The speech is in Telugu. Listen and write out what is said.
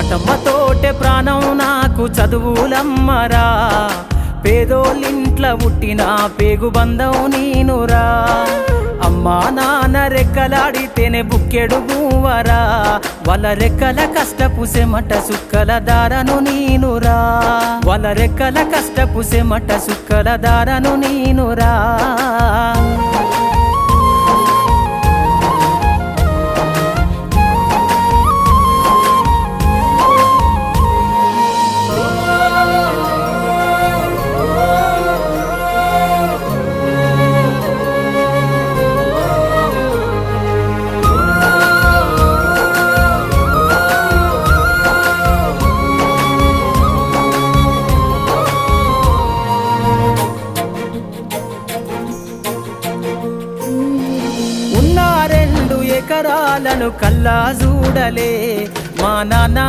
తోటే ప్రాణం నాకు చదువులమ్మరా, పేదోళ్ళింట్ల పుట్టిన పేగు బంధం నేనురా. అమ్మా నాన్న రెక్కలాడితేనే బుక్కెడు భూవరా, వాళ్ళ రెక్కల కష్టపు సెమట సుక్కల దారను నేనురా, వాళ్ళ రెక్కల కష్టపు సెమట సుక్కల దారను నేనురా. ఎకరాలను కల్లా చూడలే మా నాన్న